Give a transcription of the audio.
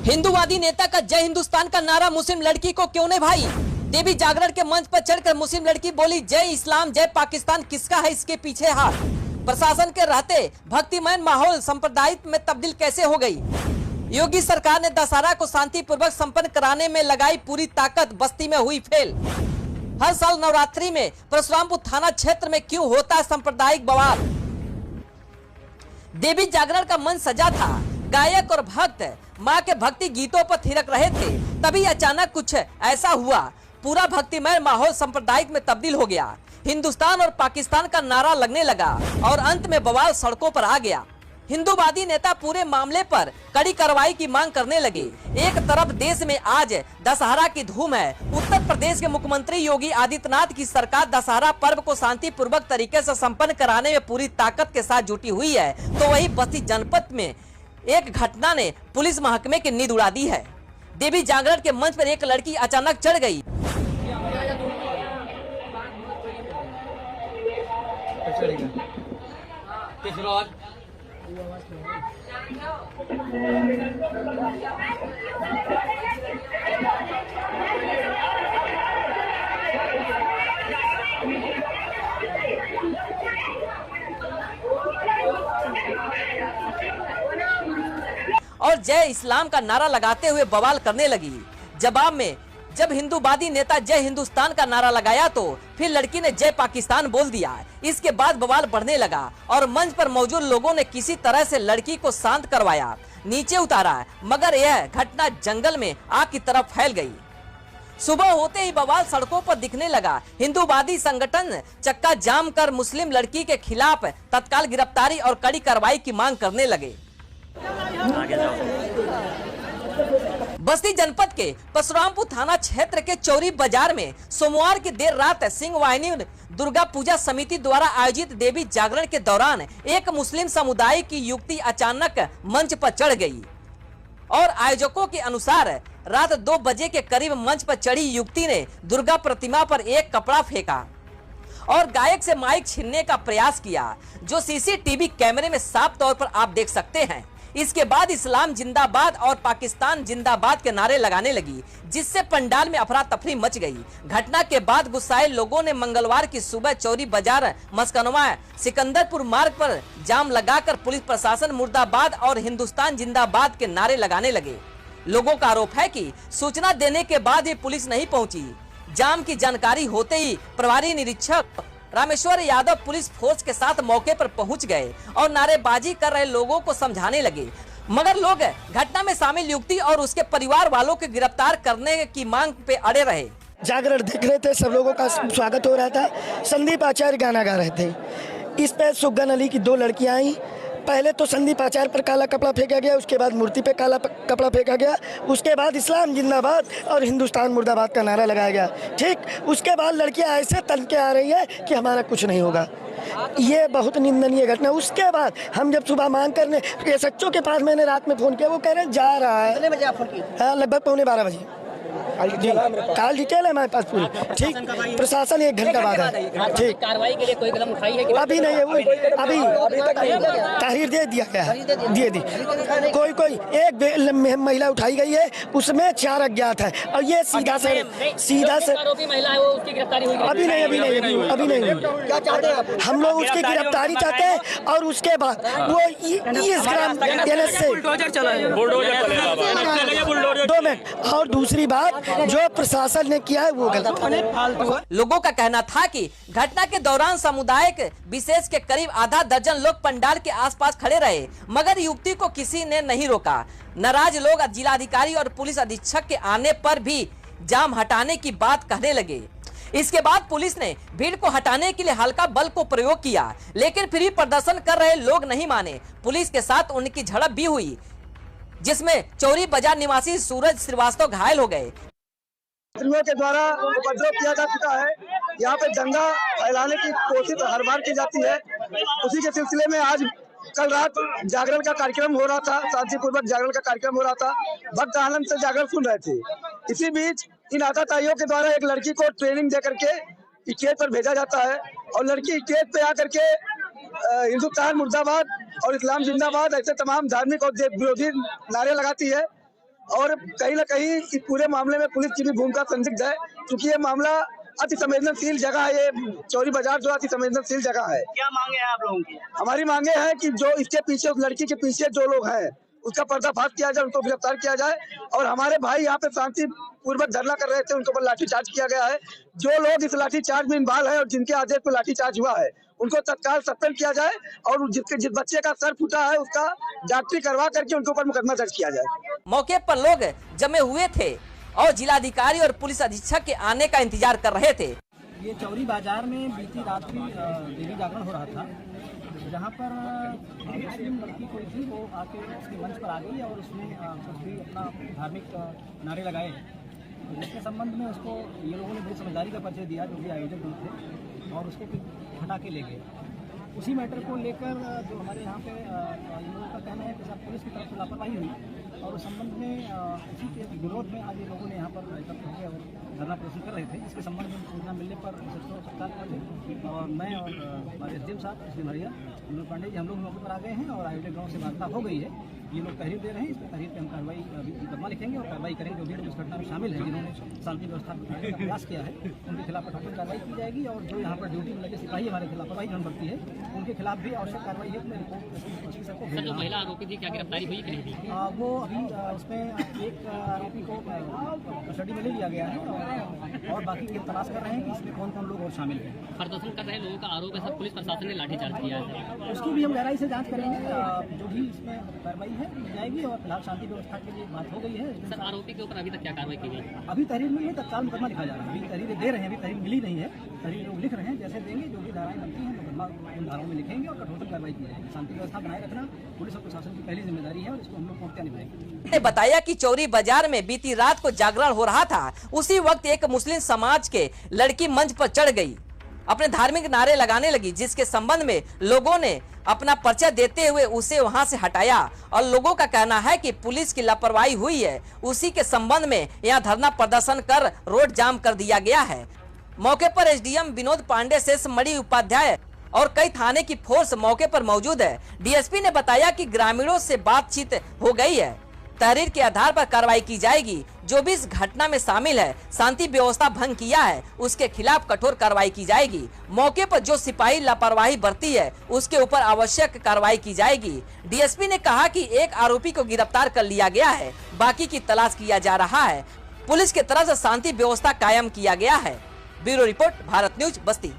हिंदूवादी नेता का जय हिंदुस्तान का नारा मुस्लिम लड़की को क्यों नहीं भाई। देवी जागरण के मंच पर चढ़कर मुस्लिम लड़की बोली जय इस्लाम जय पाकिस्तान, किसका है इसके पीछे हाथ। प्रशासन के रहते भक्तिमय माहौल सांप्रदायिक में तब्दील कैसे हो गई। योगी सरकार ने दशहरा को शांतिपूर्वक संपन्न कराने में लगाई पूरी ताकत, बस्ती में हुई फेल। हर साल नवरात्रि में परशुरामपुर थाना क्षेत्र में क्यों होता है सांप्रदायिक बवाल। देवी जागरण का मंच सजा था, गायक और भक्त मां के भक्ति गीतों पर थिरक रहे थे, तभी अचानक कुछ ऐसा हुआ, पूरा भक्तिमय माहौल सांप्रदायिक में तब्दील हो गया। हिंदुस्तान और पाकिस्तान का नारा लगने लगा और अंत में बवाल सड़कों पर आ गया। हिंदूवादी नेता पूरे मामले पर कड़ी कार्रवाई की मांग करने लगे। एक तरफ देश में आज दशहरा की धूम है। उत्तर प्रदेश के मुख्यमंत्री योगी आदित्यनाथ की सरकार दशहरा पर्व को शांतिपूर्वक तरीके से संपन्न कराने में पूरी ताकत के साथ जुटी हुई है, तो वही बस्ती जनपद में एक घटना ने पुलिस महकमे की नींद उड़ा दी है। देवी जागरण के मंच पर एक लड़की अचानक चढ़ गई। और जय इस्लाम का नारा लगाते हुए बवाल करने लगी। जवाब में जब हिंदूवादी नेता जय हिंदुस्तान का नारा लगाया तो फिर लड़की ने जय पाकिस्तान बोल दिया। इसके बाद बवाल बढ़ने लगा और मंच पर मौजूद लोगों ने किसी तरह से लड़की को शांत करवाया, नीचे उतारा, मगर यह घटना जंगल में आग की तरफ फैल गई। सुबह होते ही बवाल सड़कों पर दिखने लगा। हिंदूवादी संगठन चक्का जाम कर मुस्लिम लड़की के खिलाफ तत्काल गिरफ्तारी और कड़ी कार्रवाई की मांग करने लगे। बस्ती जनपद के परशुरामपुर थाना क्षेत्र के चौरी बाजार में सोमवार की देर रात सिंह वाहिनी दुर्गा पूजा समिति द्वारा आयोजित देवी जागरण के दौरान एक मुस्लिम समुदाय की युवती अचानक मंच पर चढ़ गई और आयोजकों के अनुसार रात 2 बजे के करीब मंच पर चढ़ी युवती ने दुर्गा प्रतिमा पर एक कपड़ा फेंका और गायक से माइक छीनने का प्रयास किया, जो सीसीटीवी कैमरे में साफ तौर पर आप देख सकते हैं। इसके बाद इस्लाम जिंदाबाद और पाकिस्तान जिंदाबाद के नारे लगाने लगी, जिससे पंडाल में अफरा तफरी मच गई। घटना के बाद गुस्साए लोगों ने मंगलवार की सुबह चौरी बाजार मस्कनवा सिकंदरपुर मार्ग पर जाम लगाकर पुलिस प्रशासन मुर्दाबाद और हिंदुस्तान जिंदाबाद के नारे लगाने लगे। लोगों का आरोप है कि सूचना देने के बाद भी पुलिस नहीं पहुंची। जाम की जानकारी होते ही प्रभारी निरीक्षक रामेश्वर यादव पुलिस फोर्स के साथ मौके पर पहुंच गए और नारेबाजी कर रहे लोगों को समझाने लगे, मगर लोग घटना में शामिल युवती और उसके परिवार वालों को गिरफ्तार करने की मांग पे अड़े रहे। जागरण देख रहे थे, सब लोगों का स्वागत हो रहा था। संदीप आचार्य गाना गा रहे थे। इस पे सुगन अली की 2 लड़कियां आई। पहले तो संदीप आचार्य पर काला कपड़ा फेंका गया, उसके बाद मूर्ति पे काला कपड़ा फेंका गया, उसके बाद इस्लाम जिंदाबाद और हिंदुस्तान मुर्दाबाद का नारा लगाया गया। ठीक, उसके बाद लड़कियां ऐसे तन के आ रही है कि हमारा कुछ नहीं होगा। ये बहुत निंदनीय घटना। उसके बाद हम जब सुबह मांग करने एसएचओ के पास मैंने रात में फ़ोन किया, वो कह रहे जा रहा है। कितने बजे आप फोन किए? हाँ, लगभग 12:15 बजे जी। काल डिटेल है हमारे पास पूरी। ठीक, प्रशासन 1 घंटा बाद है। ठीक, कार्रवाई के लिए कोई कदम उठाई है कि अभी नहीं है? अभी तहरीर दे दिया गया है, दे दी। कोई एक महिला उठाई गई है, उसमें 4 अज्ञात है और ये सीधा से आरोपी महिला है, वो उसकी गिरफ्तारी हुई? अभी नहीं। क्या चाहते हैं हम लोग? उसकी गिरफ्तारी चाहते हैं और उसके बाद वो इस ग्राम से 2 मिनट। और दूसरी बात जो प्रशासन ने किया है वो गलत है। लोगों का कहना था कि घटना के दौरान सामुदायिक विशेष के करीब आधा दर्जन लोग पंडाल के आसपास खड़े रहे, मगर युवती को किसी ने नहीं रोका। नाराज लोग जिलाधिकारी और पुलिस अधीक्षक के आने पर भी जाम हटाने की बात कहने लगे। इसके बाद पुलिस ने भीड़ को हटाने के लिए हल्का बल को प्रयोग किया, लेकिन फिर भी प्रदर्शन कर रहे लोग नहीं माने। पुलिस के साथ उनकी झड़प भी हुई, जिसमें चौरी बाजार निवासी सूरज श्रीवास्तव घायल हो गए। के द्वारा उपद्रव किया जा चुका है। यहाँ पे दंगा फैलाने की कोशिश हर बार की जाती है। उसी के सिलसिले में आज कल रात जागरण का कार्यक्रम हो रहा था, शांतिपूर्वक जागरण का कार्यक्रम हो रहा था। भक्त आनंद से जागरण सुन रहे थे। इसी बीच इन आताताइयों के द्वारा एक लड़की को ट्रेनिंग दे करके इक्केत पर भेजा जाता है और लड़की इक्केत पे आकर के हिंदुस्तान मुर्दाबाद और इस्लाम जिंदाबाद ऐसे तमाम धार्मिक और विरोधी नारे लगाती है। और कहीं ना कहीं इस पूरे मामले में पुलिस की भी भूमिका संदिग्ध है, क्योंकि ये मामला अति संवेदनशील जगह है। ये चौरी बाजार जो अति संवेदनशील जगह है। क्या मांगे हैं आप लोगों की? हमारी मांगे हैं कि जो इसके पीछे, उस लड़की के पीछे जो लोग हैं, उसका पर्दाफाश किया जाए, उनको गिरफ्तार किया जाए। और हमारे भाई यहाँ पे शांति पूर्वक धरना कर रहे थे, उनके ऊपर लाठीचार्ज किया गया है। जो लोग इस लाठीचार्ज में इन्वॉल्व है और जिनके आदेश पर लाठीचार्ज हुआ है, उनको तत्काल सस्पेंड किया जाए और जिस बच्चे का सर फूटा है उसका डॉक्टरी करवा करके उनके ऊपर मुकदमा दर्ज किया जाए। मौके पर लोग जमे हुए थे और जिलाधिकारी और पुलिस अधीक्षक के आने का इंतजार कर रहे थे। ये चौरी बाजार में बीती रात्रि देवी जागरण हो रहा था, जहाँ पर मुस्लिम लड़की कोई थी, वो आके उसके मंच पर आ गई और उसने कुछ भी अपना धार्मिक नारे लगाए, जिसके संबंध में उसको ये लोगों ने बड़ी समझदारी का परिचय दिया, जो भी आयोजक लोग थे, और उसको फिर हटा के ले गए। उसी मैटर को लेकर जो हमारे यहाँ पे इन लोगों का कहना है कि सब पुलिस की तरफ से लापरवाही हुई, और उस संबंध में उसी के विरोध में आज ये लोगों ने यहाँ पर एकत्र होकर और धरना प्रदर्शन कर रहे थे। इसके संबंध में सूचना मिलने पर सरकार थे और मैं और हमारे एसडीएम साहब श्री मरिया विनोद पांडे जी, हम लोग मौके पर आ गए हैं और आयोजक गाँव से वार्ता हो गई है। ये लोग तहरीर दे रहे हैं, इस पर तहरीर पर हम कार्रवाई मुकदमा लिखेंगे और कार्रवाई करेंगे। जो भी लोग इस घटना में शामिल हैं, जिन्होंने शांति व्यवस्था बिगाड़ने का प्रयास किया है, उनके खिलाफ कठोर कार्रवाई की जाएगी। और जो यहाँ पर ड्यूटी में लगे सिपाही हमारे खिलाफ लापरवाही बरती है, उनके खिलाफ भी आवश्यक कार्रवाई है। मैं रिपोर्ट को जो महिला आरोपी थी, क्या गिरफ्तारी हुई कि नहीं थी? वो अभी उसमें एक आरोपी को कस्टडी में ले लिया गया है और बाकी की तलाश कर रहे हैं कि इसमें कौन कौन लोग और शामिल हैं। प्रदर्शन कर रहे लोगों का आरोप है सर, पुलिस प्रशासन ने लाठीचार्ज किया है। उसकी भी हम गहराई से जांच करेंगे। जो भी इसमें कार्रवाई है की जाएगी और फिलहाल शांति व्यवस्था के लिए बात हो गई है। सर, आरोपी के ऊपर अभी तक क्या कार्रवाई की गई? अभी तहरीर मिली है, तत्काल मुकदमा लिखा जा रहा है। अभी तहरीर दे रहे हैं, अभी तहरीर मिली नहीं है, तहरीर लोग लिख रहे हैं। जैसे देंगे, जो भी धाराएं बनती हैं मुकदमा उन धाराओं में लिखेंगे और कठोर कार्रवाई की जाएगी। शांति व्यवस्था बनाए रखना पुलिस और प्रशासन की पहली जिम्मेदारी है और इसको हम लोग पूर्णतः निभाएंगे। ने बताया कि चौरी बाजार में बीती रात को जागरण हो रहा था। उसी वक्त एक मुस्लिम समाज के लड़की मंच पर चढ़ गई, अपने धार्मिक नारे लगाने लगी, जिसके संबंध में लोगों ने अपना पर्चा देते हुए उसे वहां से हटाया। और लोगों का कहना है कि पुलिस की लापरवाही हुई है। उसी के संबंध में यहां धरना प्रदर्शन कर रोड जाम कर दिया गया है। मौके पर एसडीएम विनोद पांडे से मणि उपाध्याय और कई थाने की फोर्स मौके पर मौजूद है। डीएसपी ने बताया कि ग्रामीणों से बातचीत हो गई है, तहरीर के आधार पर कार्रवाई की जाएगी। जो भी इस घटना में शामिल है, शांति व्यवस्था भंग किया है, उसके खिलाफ कठोर कार्रवाई की जाएगी। मौके पर जो सिपाही लापरवाही बरती है, उसके ऊपर आवश्यक कार्रवाई की जाएगी। डीएसपी ने कहा कि एक आरोपी को गिरफ्तार कर लिया गया है, बाकी की तलाश किया जा रहा है। पुलिस की तरफ से शांति व्यवस्था कायम किया गया है। ब्यूरो रिपोर्ट, भारत न्यूज, बस्ती।